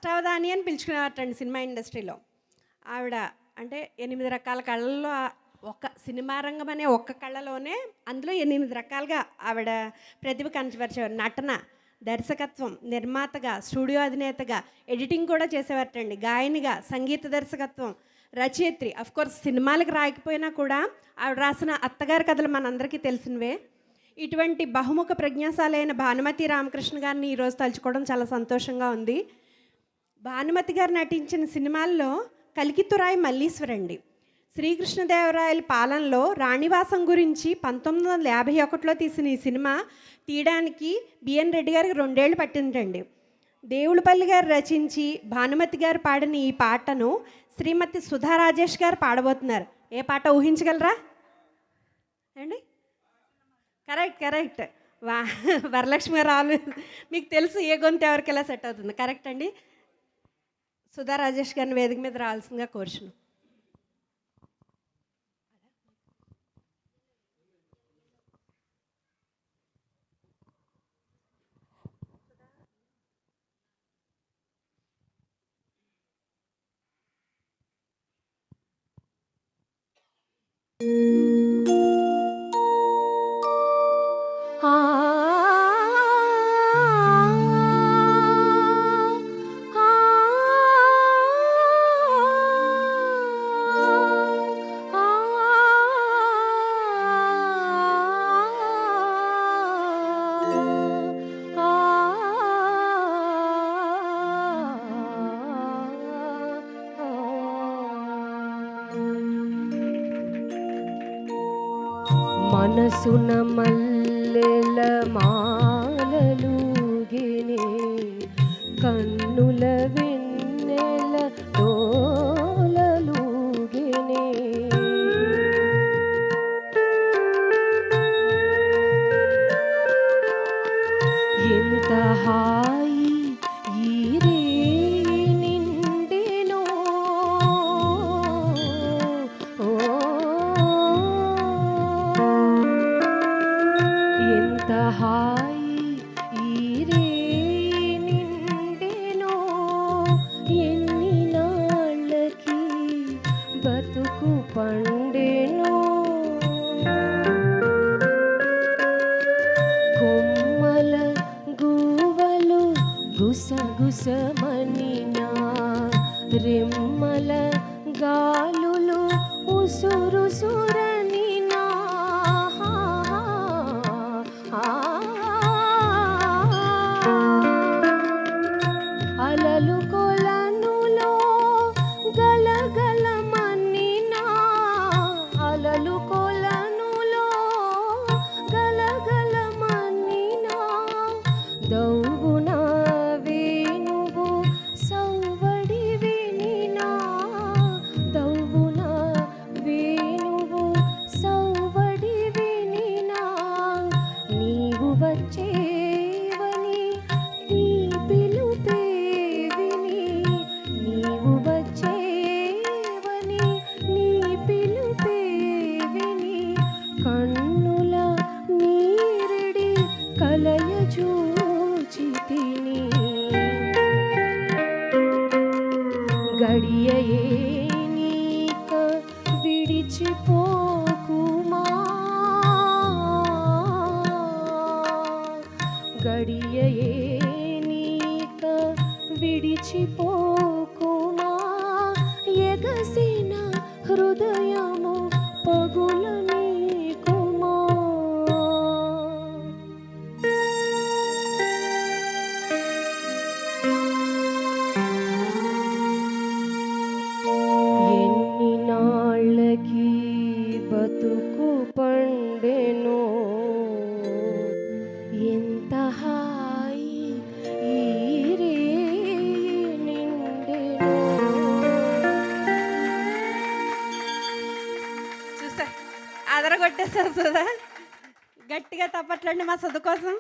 అష్టావధాని అని పిలుచుకునేవారటండి సినిమా ఇండస్ట్రీలో. ఆవిడ అంటే 8 రకాల కళల్లో ఒక సినిమా రంగం అనే ఒక్క కళలోనే అందులో 8 రకాలుగా ఆవిడ ప్రతిభ కనబరిచేవారు. నటన, దర్శకత్వం, నిర్మాతగా, స్టూడియో అధినేతగా, ఎడిటింగ్ కూడా చేసేవారటండి. గాయనిగా, సంగీత దర్శకత్వం, రచయిత్రి. అఫ్కోర్స్ సినిమాలకు రాయకపోయినా కూడా ఆవిడ రాసిన అత్తగారి కథలు మనందరికీ తెలిసినవే. ఇటువంటి బహుముఖ ప్రజ్ఞాశాలైన భానుమతి రామకృష్ణ గారిని ఈరోజు తలుచుకోవడం చాలా సంతోషంగా ఉంది. భానుమతి గారు నటించిన సినిమాల్లో కలికితురాయి మల్లీశ్వరండి. శ్రీకృష్ణదేవరాయల పాలనలో రాణివాసం గురించి 1951లో తీసిన ఈ సినిమా తీయడానికి బిఎన్ రెడ్డి గారికి 2 ఏళ్ళు పట్టిందండి. దేవులపల్లి గారు రచించి భానుమతి గారు పాడిన ఈ పాటను శ్రీమతి సుధా రాజేష్ గారు పాడబోతున్నారు. ఏ పాట ఊహించగలరా అండి? కరెక్ట్. వరలక్ష్మి గారు మీకు తెలుసు ఏ గొంతు ఎవరికి ఎలా సెట్ అవుతుంది. కరెక్ట్ అండి. సుధా రాజేష్ గారిని వేదిక మీద రావాల్సిందిగా కోరుచును. మనసున మల్లెల మాలలుగినే కన్నుల వెన్నెల డోలలుగినే ఎంత హాయి ఈ రేయి నిండెనో ఎంత హాయి ఈ రేయి నిండెనో ఎన్ని నాళ్ళకి బతుకు పండెనో కొమ్మల గువ్వలు గుసగుసమనినా రెమ్మల గాలులు ఉసురుసురనినా అలలు కొలనులో గలగలమనినా అలలు కొలనులో గలగలమనినా దౌవున వేణువు సౌవడి వినినా దౌవున వేణువు సౌవడి వినినా నీవు వచ్చేవని నీ పిలుపే విని నీవు వచ్చేవని నీ పిలుపే విని కన్నుల నీరెడి కలయ చూచితిని గడియయే నీక విడిచిపోకుమా గడియయే నీక విడిచిపోకుమా ఎగసిన హృదయము పగుల నీకుమా ఎన్ని నాళ్ళకి బతుకు పండెనో ఎంత హాయి ఈ రేయి నిండెనో. చూసా అదరగొట్టేశారు సుధా. గట్టిగా తప్పట్లండి మా సుధ కోసం.